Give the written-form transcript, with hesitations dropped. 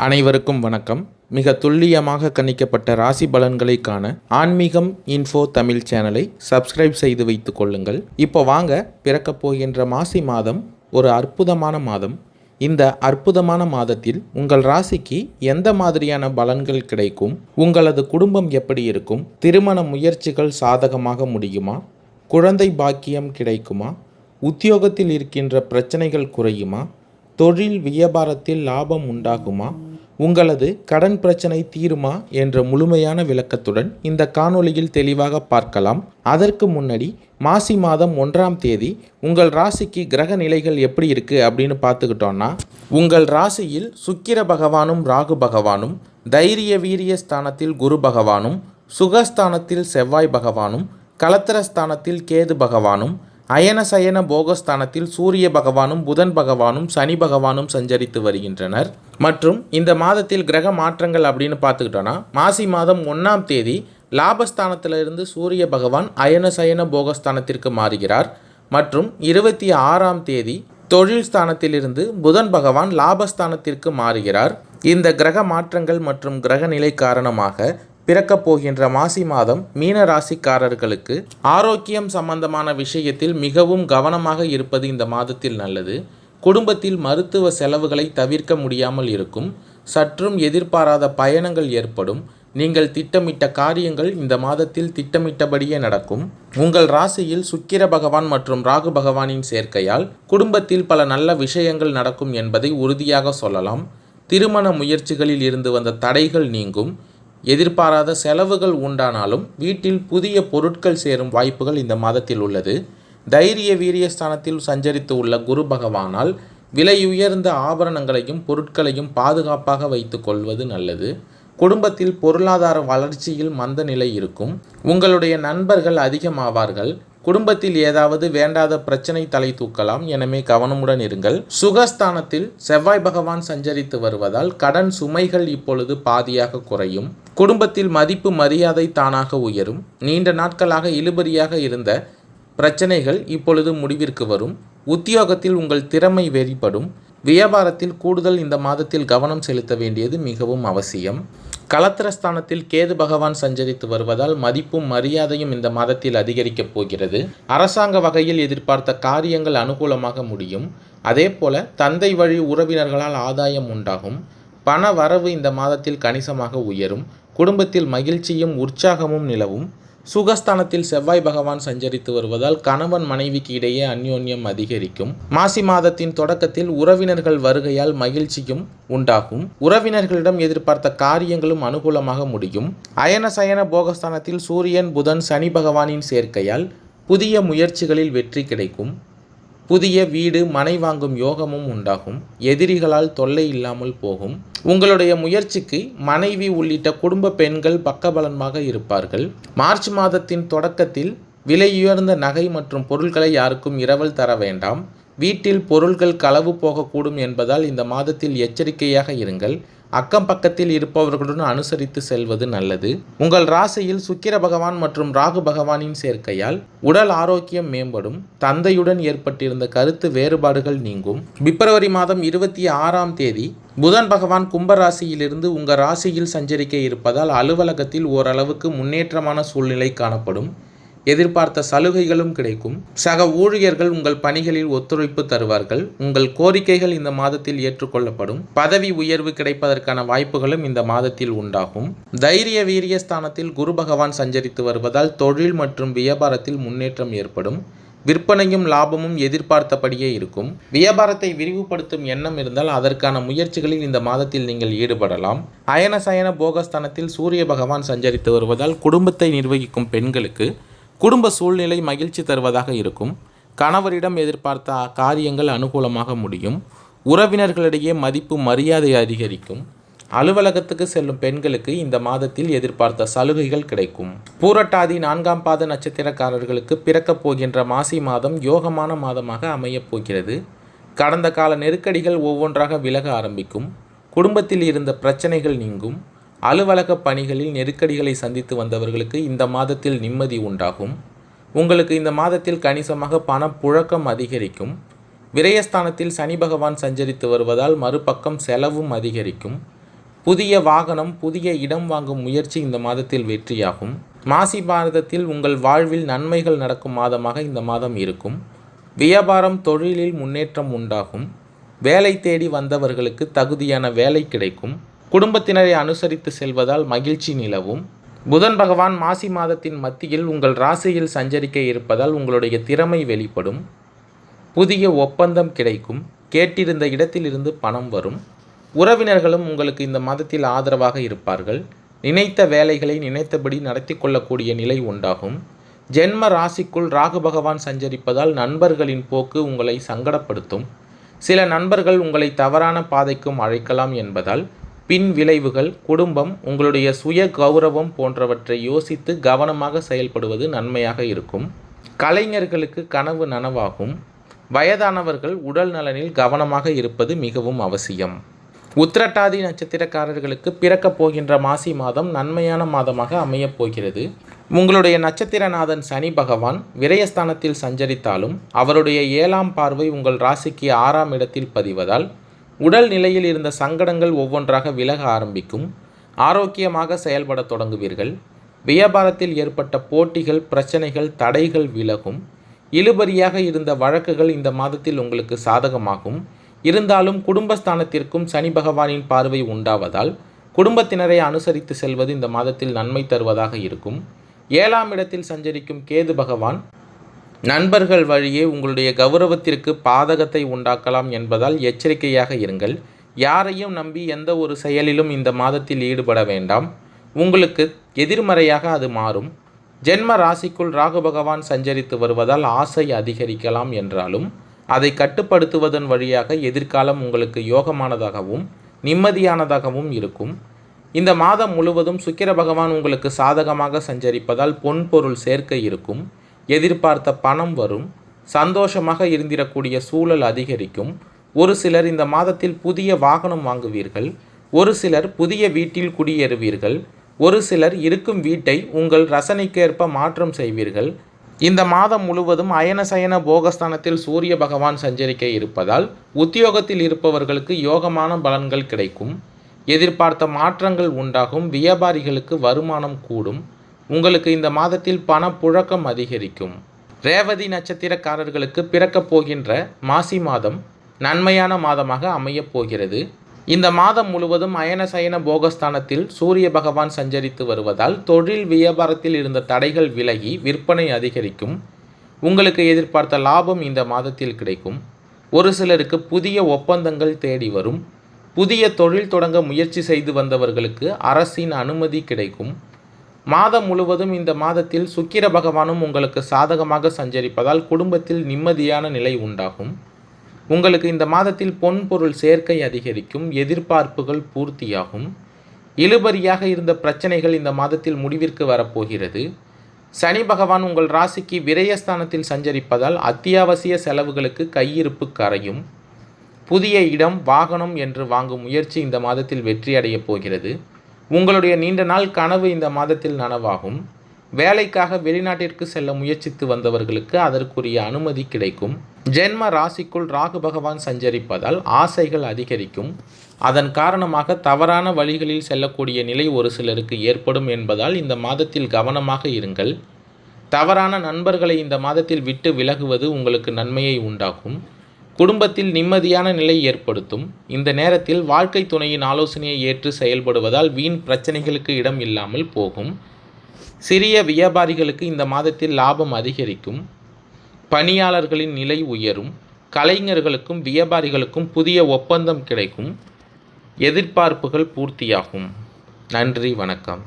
அனைவருக்கும் வணக்கம். மிக துல்லியமாக கணிக்கப்பட்ட ராசி பலன்களை காண ஆன்மீகம் இன்ஃபோ தமிழ் சேனலை சப்ஸ்கிரைப் செய்து வைத்துக் கொள்ளுங்கள். இப்போ வாங்க, பிறக்கப் போகின்ற மாசி மாதம் ஒரு அற்புதமான மாதம். இந்த அற்புதமான மாதத்தில் உங்கள் ராசிக்கு எந்த மாதிரியான பலன்கள் கிடைக்கும், உங்களது குடும்பம் எப்படி இருக்கும், திருமண முயற்சிகள் சாதகமாக முடியுமா, குழந்தை பாக்கியம் கிடைக்குமா, உத்தியோகத்தில் இருக்கின்ற பிரச்சனைகள் குறையுமா, தொழில் வியாபாரத்தில் லாபம் உண்டாகுமா, உங்களது கடன் பிரச்சனை தீருமா என்ற முழுமையான விளக்கத்துடன் இந்த காணொளியில் தெளிவாக பார்க்கலாம். அதற்கு முன்னாடி மாசி மாதம் 1ஆம் தேதி உங்கள் ராசிக்கு கிரக நிலைகள் எப்படி இருக்குது அப்படின்னு பார்த்துக்கிட்டோன்னா, உங்கள் ராசியில் சுக்கிர பகவானும் ராகு பகவானும், தைரிய வீரிய ஸ்தானத்தில் குரு பகவானும், சுகஸ்தானத்தில் செவ்வாய் பகவானும், கலத்திரஸ்தானத்தில் கேது பகவானும், அயன சயன போகஸ்தானத்தில் சூரிய பகவானும், புதன் பகவானும், சனி பகவானும் சஞ்சரித்து வருகின்றனர். மற்றும் இந்த மாதத்தில் கிரக மாற்றங்கள் அப்படின்னு பார்த்துக்கிட்டோன்னா, மாசி மாதம் 1ஆம் தேதி லாபஸ்தானத்திலிருந்து சூரிய பகவான் அயன சயன போகஸ்தானத்திற்கு மாறுகிறார். மற்றும் 26ஆம் தேதி தொழில் ஸ்தானத்திலிருந்து புதன் பகவான் லாபஸ்தானத்திற்கு மாறுகிறார். இந்த கிரக மாற்றங்கள் மற்றும் கிரக நிலை காரணமாக பிறக்கப் போகின்ற மாசி மாதம் மீன ராசிக்காரர்களுக்கு ஆரோக்கியம் சம்பந்தமான விஷயத்தில் மிகவும் கவனமாக இருப்பது இந்த மாதத்தில் நல்லது. குடும்பத்தில் மருத்துவ செலவுகளை தவிர்க்க முடியாமல் இருக்கும். சற்றும் எதிர்பாராத பயணங்கள் ஏற்படும். நீங்கள் திட்டமிட்ட காரியங்கள் இந்த மாதத்தில் திட்டமிட்டபடியே நடக்கும். உங்கள் ராசியில் சுக்கிர பகவான் மற்றும் ராகு பகவானின் சேர்க்கையால் குடும்பத்தில் பல நல்ல விஷயங்கள் நடக்கும் என்பதை உறுதியாக சொல்லலாம். திருமண முயற்சிகளில் இருந்து வந்த தடைகள் நீங்கும். எதிர்பாராத செலவுகள் உண்டானாலும் வீட்டில் புதிய பொருட்கள் சேரும் வாய்ப்புகள் இந்த மாதத்தில் உள்ளது. தைரிய வீரிய ஸ்தானத்தில் சஞ்சரித்து உள்ள குரு பகவானால் விலையுயர்ந்த ஆபரணங்களையும் பொருட்களையும் பாதுகாப்பாக வைத்து கொள்வது நல்லது. குடும்பத்தில் பொருளாதார வளர்ச்சியில் மந்த நிலை இருக்கும். உங்களுடைய நண்பர்கள் அதிகமாவார்கள். குடும்பத்தில் ஏதாவது வேண்டாத பிரச்சனை தலை தூக்கலாம். எனவே கவனமுடன் இருங்கள். சுகஸ்தானத்தில் செவ்வாய் பகவான் சஞ்சரித்து வருவதால் கடன் சுமைகள் இப்பொழுது பாதியாக குறையும். குடும்பத்தில் மதிப்பு மரியாதை தானாக உயரும். நீண்ட நாட்களாக இழுபறியாக இருந்த பிரச்சனைகள் இப்பொழுது முடிவிற்கு வரும். உத்தியோகத்தில் உங்கள் திறமை வெளிப்படும். வியாபாரத்தில் கூடுதல் இந்த மாதத்தில் கவனம் செலுத்த வேண்டியது மிகவும் அவசியம். கலத்திரஸ்தானத்தில் கேது பகவான் சஞ்சரித்து வருவதால் மதிப்பும் மரியாதையும் இந்த மாதத்தில் அதிகரிக்கப் போகிறது. அரசாங்க வகையில் எதிர்பார்த்த காரியங்கள் அனுகூலமாக முடியும். அதே போல தந்தை வழி உறவினர்களால் ஆதாயம் உண்டாகும். பண வரவு இந்த மாதத்தில் கணிசமாக உயரும். குடும்பத்தில் மகிழ்ச்சியும் உற்சாகமும் நிலவும். சுகஸ்தானத்தில் செவ்வாய் பகவான் சஞ்சரித்து வருவதால் கணவன் மனைவிக்கு இடையே அந்யோன்யம் அதிகரிக்கும். மாசி மாதத்தின் தொடக்கத்தில் உறவினர்கள் வருகையால் மகிழ்ச்சியும் உண்டாகும். உறவினர்களிடம் எதிர்பார்த்த காரியங்களும் அனுகூலமாக முடியும். அயன சயன போகஸ்தானத்தில் சூரியன் புதன் சனி பகவானின் சேர்க்கையால் புதிய முயற்சிகளில் வெற்றி கிடைக்கும். புதிய வீடு மனை வாங்கும் யோகமும் உண்டாகும். எதிரிகளால் தொல்லை இல்லாமல் போகும். உங்களுடைய முயற்சிக்கு மனைவி உள்ளிட்ட குடும்ப பெண்கள் பக்கபலமாக இருப்பார்கள். மார்ச் மாதத்தின் தொடக்கத்தில் விலையுயர்ந்த நகை மற்றும் பொருட்களை யாருக்கும் இரவல் தர வேண்டாம். வீட்டில் பொருள்கள் களவு போகக்கூடும் என்பதால் இந்த மாதத்தில் எச்சரிக்கையாக இருங்கள். அக்கம் பக்கத்தில் இருப்பவர்களுடன் அனுசரித்து செல்வது நல்லது. உங்கள் ராசியில் சுக்கிர பகவான் மற்றும் ராகு பகவானின் சேர்க்கையால் உடல் ஆரோக்கியம் மேம்படும். தந்தையுடன் ஏற்பட்டிருந்த கருத்து வேறுபாடுகள் நீங்கும். பிப்ரவரி மாதம் 26ஆம் தேதி புதன் பகவான் கும்பராசியிலிருந்து உங்கள் ராசியில் சஞ்சரிக்க இருப்பதால் அலுவலகத்தில் ஓரளவுக்கு முன்னேற்றமான சூழ்நிலை காணப்படும். எதிர்பார்த்த சலுகைகளும் கிடைக்கும். சக ஊழியர்கள் உங்கள் பணிகளில் ஒத்துழைப்பு தருவார்கள். உங்கள் கோரிக்கைகள் இந்த மாதத்தில் ஏற்றுக்கொள்ளப்படும். பதவி உயர்வு கிடைப்பதற்கான வாய்ப்புகளும் இந்த மாதத்தில் உண்டாகும். தைரிய வீரிய ஸ்தானத்தில் குரு பகவான் சஞ்சரித்து வருவதால் தொழில் மற்றும் வியாபாரத்தில் முன்னேற்றம் ஏற்படும். விற்பனையும் லாபமும் எதிர்பார்த்தபடியே இருக்கும். வியாபாரத்தை விரிவுபடுத்தும் எண்ணம் இருந்தால் அதற்கான முயற்சிகளில் இந்த மாதத்தில் நீங்கள் ஈடுபடலாம். அயன சயன போகஸ்தானத்தில் சூரிய பகவான் சஞ்சரித்து வருவதால் குடும்பத்தை நிர்வகிக்கும் பெண்களுக்கு குடும்ப சூழ்நிலை மகிழ்ச்சி தருவதாக இருக்கும். கணவரிடம் எதிர்பார்த்த காரியங்கள் அனுகூலமாக முடியும். உறவினர்களிடையே மதிப்பு மரியாதை அதிகரிக்கும். அலுவலகத்துக்கு செல்லும் பெண்களுக்கு இந்த மாதத்தில் எதிர்பார்த்த சலுகைகள் கிடைக்கும். பூரட்டாதி 4ஆம் பாத நட்சத்திரக்காரர்களுக்கு பிறக்கப் போகின்ற மாசி மாதம் யோகமான மாதமாக அமையப் போகிறது. கடந்த கால நெருக்கடிகள் ஒவ்வொன்றாக விலக ஆரம்பிக்கும். குடும்பத்தில் இருந்த பிரச்சனைகள் நீங்கும். அலுவலக பணிகளில் நெருக்கடிகளை சந்தித்து வந்தவர்களுக்கு இந்த மாதத்தில் நிம்மதி உண்டாகும். உங்களுக்கு இந்த மாதத்தில் கணிசமாக பணப்புழக்கம் அதிகரிக்கும். விரயஸ்தானத்தில் சனி பகவான் சஞ்சரித்து வருவதால் மறுபக்கம் செலவும் அதிகரிக்கும். புதிய வாகனம், புதிய இடம் வாங்கும் முயற்சி இந்த மாதத்தில் வெற்றியாகும். மாசி மாதத்தில் உங்கள் வாழ்வில் நன்மைகள் நடக்கும் மாதமாக இந்த மாதம் இருக்கும். வியாபாரம், தொழிலில் முன்னேற்றம் உண்டாகும். வேலை தேடி வந்தவர்களுக்கு தகுதியான வேலை கிடைக்கும். குடும்பத்தினரை அனுசரித்து செல்வதால் மகிழ்ச்சி நிலவும். புதன் பகவான் மாசி மாதத்தின் மத்தியில் உங்கள் ராசியில் சஞ்சரிக்க இருப்பதால் உங்களுடைய திறமை வெளிப்படும். புதிய ஒப்பந்தம் கிடைக்கும். கேட்டிருந்த இடத்திலிருந்து பணம் வரும். உறவினர்களும் உங்களுக்கு இந்த மாதத்தில் ஆதரவாக இருப்பார்கள். நினைத்த வேலைகளை நினைத்தபடி நடத்தி கொள்ளக்கூடிய நிலை உண்டாகும். ஜென்ம ராசிக்குள் ராகு பகவான் சஞ்சரிப்பதால் நண்பர்களின் போக்கு உங்களை சங்கடப்படுத்தும். சில நண்பர்கள் உங்களை தவறான பாதைக்கும் அழைக்கலாம் என்பதால் பின் விளைவுகள், குடும்பம், உங்களுடைய சுய கௌரவம் போன்றவற்றை யோசித்து கவனமாக செயல்படுவது நன்மையாக இருக்கும். கலைஞர்களுக்கு கனவு நனவாகும். வயதானவர்கள் உடல் நலனில் கவனமாக இருப்பது மிகவும் அவசியம். உத்திரட்டாதி நட்சத்திரக்காரர்களுக்கு பிறக்கப் போகின்ற மாசி மாதம் நன்மையான மாதமாக அமையப் போகிறது. உங்களுடைய நட்சத்திரநாதன் சனி பகவான் விரயஸ்தானத்தில் சஞ்சரித்தாலும் அவருடைய 7ஆம் பார்வை உங்கள் ராசிக்கு 6ஆம் இடத்தில் பதிவதால் உடல் நிலையில் இருந்த சங்கடங்கள் ஒவ்வொன்றாக விலக ஆரம்பிக்கும். ஆரோக்கியமாக செயல்பட தொடங்குவீர்கள். வியாபாரத்தில் ஏற்பட்ட போட்டிகள், பிரச்சனைகள், தடைகள் விலகும். இழுபறியாக இருந்த வழக்குகள் இந்த மாதத்தில் உங்களுக்கு சாதகமாகும். இருந்தாலும் குடும்பஸ்தானத்திற்கும் சனி பகவானின் பார்வை உண்டாவதால் குடும்பத்தினரை அனுசரித்து செல்வது இந்த மாதத்தில் நன்மை தருவதாக இருக்கும். 7ஆம் இடத்தில் சஞ்சரிக்கும் கேது பகவான் நண்பர்கள் வழியே உங்களுடைய கௌரவத்திற்கு பாதகத்தை உண்டாக்கலாம் என்பதால் எச்சரிக்கையாக இருங்கள். யாரையும் நம்பி எந்த ஒரு செயலிலும் இந்த மாதத்தில் ஈடுபட வேண்டாம். உங்களுக்கு எதிர்மறையாக அது மாறும். ஜென்ம ராசிக்குள் ராகு பகவான் சஞ்சரித்து வருவதால் ஆசை அதிகரிக்கலாம் என்றாலும் அதை கட்டுப்படுத்துவதன் வழியாக எதிர்காலம் உங்களுக்கு யோகமானதாகவும் நிம்மதியானதாகவும் இருக்கும். இந்த மாதம் முழுவதும் சுக்கிர பகவான் உங்களுக்கு சாதகமாக சஞ்சரிப்பதால் பொன்பொருள் சேர்க்கை இருக்கும். எதிர்பார்த்த பணம் வரும். சந்தோஷமாக இருந்திடக்கூடிய சூழல் அதிகரிக்கும். ஒரு சிலர் இந்த மாதத்தில் புதிய வாகனம் வாங்குவீர்கள். ஒரு சிலர் புதிய வீட்டில் குடியேறுவீர்கள். ஒரு சிலர் இருக்கும் வீட்டை உங்கள் ரசனைக்கேற்ப மாற்றம் செய்வீர்கள். இந்த மாதம் முழுவதும் அயன சயன போகஸ்தானத்தில் சூரிய பகவான் சஞ்சரிக்க இருப்பதால் உத்தியோகத்தில் இருப்பவர்களுக்கு யோகமான பலன்கள் கிடைக்கும். எதிர்பார்த்த மாற்றங்கள் உண்டாகும். வியாபாரிகளுக்கு வருமானம் கூடும். உங்களுக்கு இந்த மாதத்தில் பணப்புழக்கம் அதிகரிக்கும். ரேவதி நட்சத்திரக்காரர்களுக்கு பிறக்கப் போகின்ற மாசி மாதம் நன்மையான மாதமாக அமையப் போகிறது. இந்த மாதம் முழுவதும் அயன சயன போகஸ்தானத்தில் சூரிய பகவான் சஞ்சரித்து வருவதால் தொழில் வியாபாரத்தில் இருந்த தடைகள் விலகி விற்பனை அதிகரிக்கும். உங்களுக்கு எதிர்பார்த்த லாபம் இந்த மாதத்தில் கிடைக்கும். ஒரு சிலருக்கு புதிய ஒப்பந்தங்கள் தேடி வரும். புதிய தொழில் தொடங்க முயற்சி செய்து வந்தவர்களுக்கு அரசின் அனுமதி கிடைக்கும். மாதம் முழுவதும் இந்த மாதத்தில் சுக்கிர பகவானும் உங்களுக்கு சாதகமாக சஞ்சரிப்பதால் குடும்பத்தில் நிம்மதியான நிலை உண்டாகும். உங்களுக்கு இந்த மாதத்தில் பொன்பொருள் சேர்க்கை அதிகரிக்கும். எதிர்பார்ப்புகள் பூர்த்தியாகும். இழுபறியாக இருந்த பிரச்சனைகள் இந்த மாதத்தில் முடிவிற்கு வரப்போகிறது. சனி பகவான் உங்கள் ராசிக்கு விரயஸ்தானத்தில் சஞ்சரிப்பதால் அத்தியாவசிய செலவுகளுக்கு கையிருப்பு கரையும். புதிய இடம், வாகனம் என்று வாங்கும் முயற்சி இந்த மாதத்தில் வெற்றியடையப் போகிறது. உங்களுடைய நீண்ட நாள் கனவு இந்த மாதத்தில் நனவாகும். வேலைக்காக வெளிநாட்டிற்கு செல்ல முயற்சித்து வந்தவர்களுக்கு அதற்குரிய அனுமதி கிடைக்கும். ஜென்ம ராசிக்குள் ராகு பகவான் சஞ்சரிப்பதால் ஆசைகள் அதிகரிக்கும். அதன் காரணமாக தவறான வழிகளில் செல்லக்கூடிய நிலை ஒரு சிலருக்கு ஏற்படும் என்பதால் இந்த மாதத்தில் கவனமாக இருங்கள். தவறான நண்பர்களை இந்த மாதத்தில் விட்டு விலகுவது உங்களுக்கு நன்மையை உண்டாக்கும். குடும்பத்தில் நிம்மதியான நிலை ஏற்படுத்தும். இந்த நேரத்தில் வாழ்க்கை துணையின் ஆலோசனையை ஏற்று செயல்படுவதால் வீண் பிரச்சனைகளுக்கு இடம் இல்லாமல் போகும். சிறிய வியாபாரிகளுக்கு இந்த மாதத்தில் லாபம் அதிகரிக்கும். பணியாளர்களின் நிலை உயரும். கலைஞர்களுக்கும் வியாபாரிகளுக்கும் புதிய ஒப்பந்தம் கிடைக்கும். எதிர்பார்ப்புகள் பூர்த்தியாகும். நன்றி, வணக்கம்.